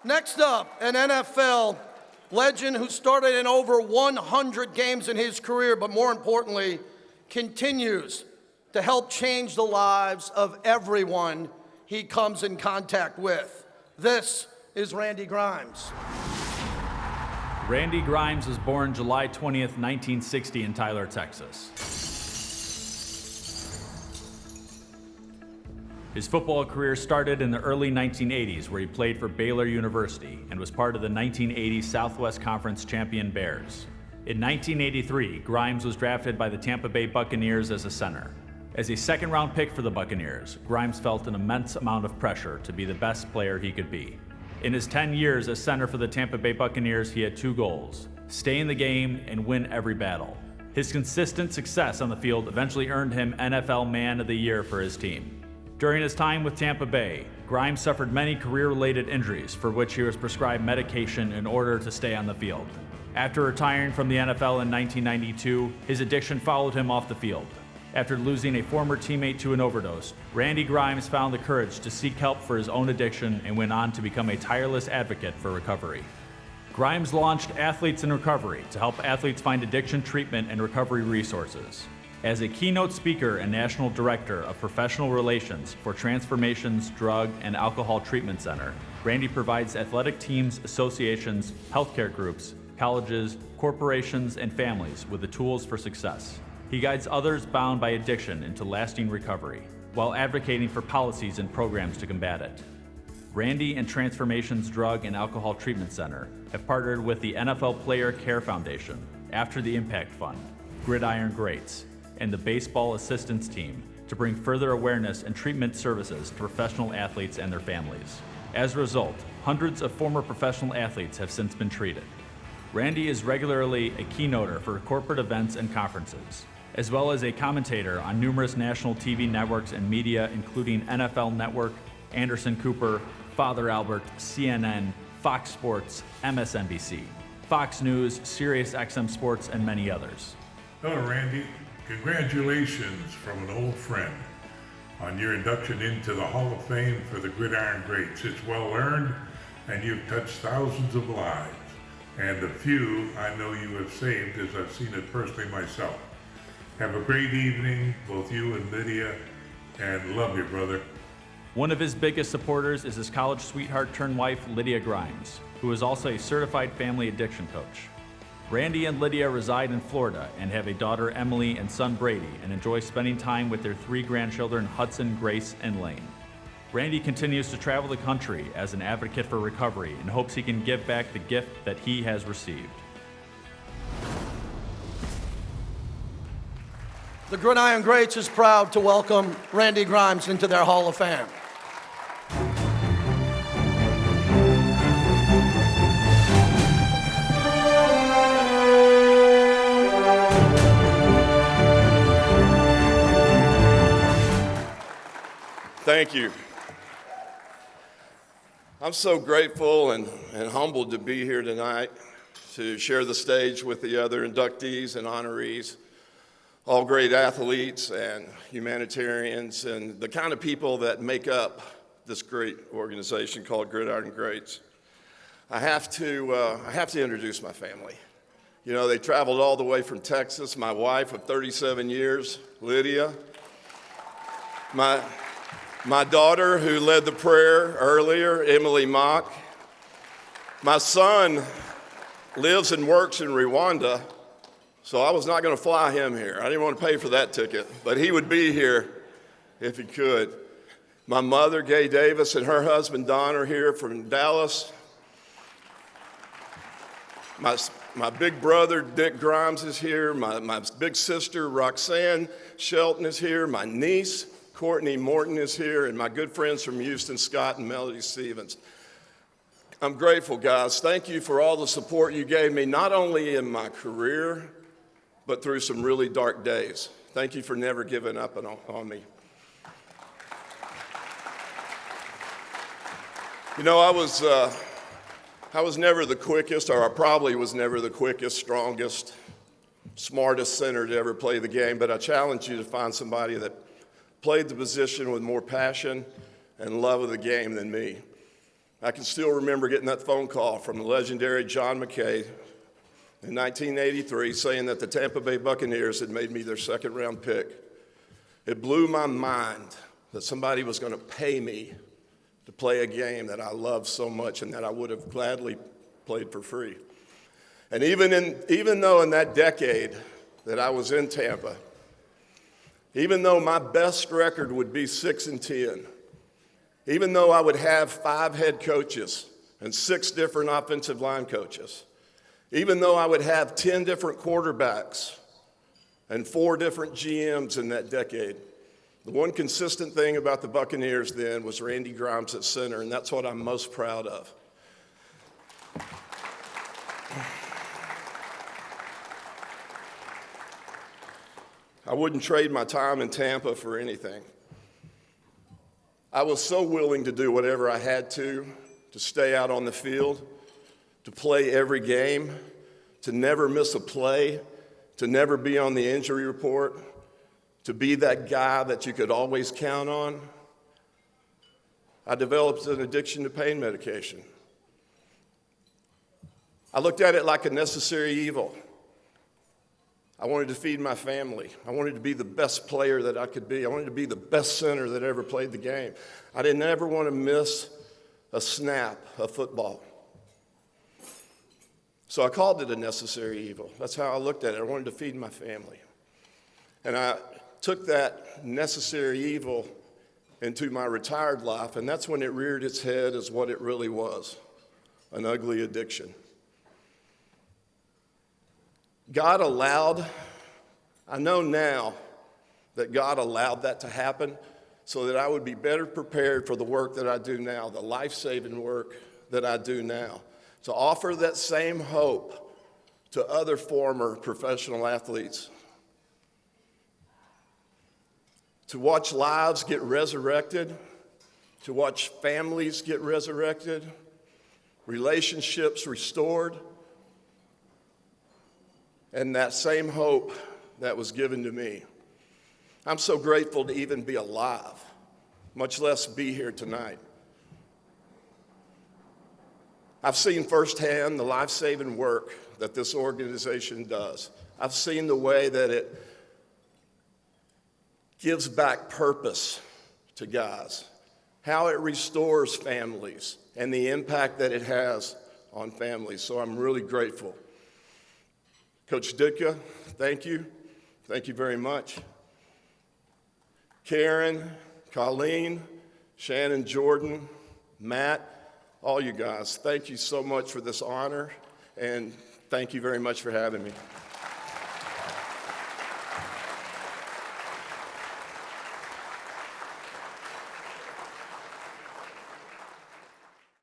Next up, an NFL legend who started in over 100 games in his career, but more importantly, continues to help change the lives of everyone he comes in contact with. This is Randy Grimes. Randy Grimes was born July 20th, 1960 in Tyler, Texas. His football career started in the early 1980s, where he played for Baylor University and was part of the 1980 Southwest Conference champion Bears. In 1983, Grimes was drafted by the Tampa Bay Buccaneers as a center. As a second-round pick for the Buccaneers, Grimes felt an immense amount of pressure to be the best player he could be. In his 10 years as center for the Tampa Bay Buccaneers, he had two goals: stay in the game and win every battle. His consistent success on the field eventually earned him NFL Man of the Year for his team. During his time with Tampa Bay, Grimes suffered many career-related injuries for which he was prescribed medication in order to stay on the field. After retiring from the NFL in 1992, his addiction followed him off the field. After losing a former teammate to an overdose, Randy Grimes found the courage to seek help for his own addiction and went on to become a tireless advocate for recovery. Grimes launched Athletes in Recovery to help athletes find addiction treatment and recovery resources. As a keynote speaker and national director of professional relations for Transformations Drug and Alcohol Treatment Center, Randy provides athletic teams, associations, healthcare groups, colleges, corporations, and families with the tools for success. He guides others bound by addiction into lasting recovery, while advocating for policies and programs to combat it. Randy and Transformations Drug and Alcohol Treatment Center have partnered with the NFL Player Care Foundation, After the Impact Fund, Gridiron Greats, and the Baseball Assistance Team to bring further awareness and treatment services to professional athletes and their families. As a result, hundreds of former professional athletes have since been treated. Randy is regularly a keynoter for corporate events and conferences, as well as a commentator on numerous national TV networks and media, including NFL Network, Anderson Cooper, Father Albert, CNN, Fox Sports, MSNBC, Fox News, SiriusXM Sports, and many others. Hello, Randy. Congratulations from an old friend on your induction into the Hall of Fame for the Gridiron Greats. It's well earned, and you've touched thousands of lives. And the few I know you have saved, as I've seen it personally myself. Have a great evening, both you and Lydia, and love you, brother. One of his biggest supporters is his college sweetheart turned wife, Lydia Grimes, who is also a certified family addiction coach. Randy and Lydia reside in Florida and have a daughter, Emily, and son, Brady, and enjoy spending time with their three grandchildren, Hudson, Grace, and Lane. Randy continues to travel the country as an advocate for recovery and hopes he can give back the gift that he has received. The Gridiron Greats is proud to welcome Randy Grimes into their Hall of Fame. Thank you. I'm so grateful and humbled to be here tonight to share the stage with the other inductees and honorees, all great athletes and humanitarians and the kind of people that make up this great organization called Gridiron Greats. I have to introduce my family. You know, they traveled all the way from Texas. My wife of 37 years, Lydia. My daughter, who led the prayer earlier, Emily Mock. My son lives and works in Rwanda, so I was not going to fly him here. I didn't want to pay for that ticket, but he would be here if he could. My mother, Gay Davis, and her husband, Don, are here from Dallas. My big brother, Dick Grimes, is here. My big sister, Roxanne Shelton, is here. My niece, Courtney Morton, is here, and my good friends from Houston, Scott and Melody Stevens. I'm grateful, guys. Thank you for all the support you gave me, not only in my career, but through some really dark days. Thank you for never giving up on me. You know, I was never the quickest, or I probably was never the quickest, strongest, smartest center to ever play the game, but I challenge you to find somebody that played the position with more passion and love of the game than me. I can still remember getting that phone call from the legendary John McKay in 1983 saying that the Tampa Bay Buccaneers had made me their second-round pick. It blew my mind that somebody was going to pay me to play a game that I loved so much and that I would have gladly played for free. And even though in that decade that I was in Tampa, even though my best record would be 6-10, even though I would have 5 head coaches and 6 different offensive line coaches, even though I would have 10 different quarterbacks and 4 different GMs in that decade, the one consistent thing about the Buccaneers then was Randy Grimes at center, and that's what I'm most proud of. I wouldn't trade my time in Tampa for anything. I was so willing to do whatever I had to stay out on the field, to play every game, to never miss a play, to never be on the injury report, to be that guy that you could always count on. I developed an addiction to pain medication. I looked at it like a necessary evil. I wanted to feed my family. I wanted to be the best player that I could be. I wanted to be the best center that ever played the game. I didn't ever want to miss a snap of football. So I called it a necessary evil. That's how I looked at it. I wanted to feed my family. And I took that necessary evil into my retired life, and that's when it reared its head as what it really was, an ugly addiction. God allowed, I know now that God allowed that to happen so that I would be better prepared for the work that I do now, the life-saving work that I do now, to offer that same hope to other former professional athletes, to watch lives get resurrected, to watch families get resurrected, relationships restored, and that same hope that was given to me. I'm so grateful to even be alive, much less be here tonight. I've seen firsthand the life-saving work that this organization does. I've seen the way that it gives back purpose to guys, how it restores families, and the impact that it has on families. So I'm really grateful. Coach Ditka, thank you. Thank you very much. Karen, Colleen, Shannon, Jordan, Matt, all you guys, thank you so much for this honor, and thank you very much for having me.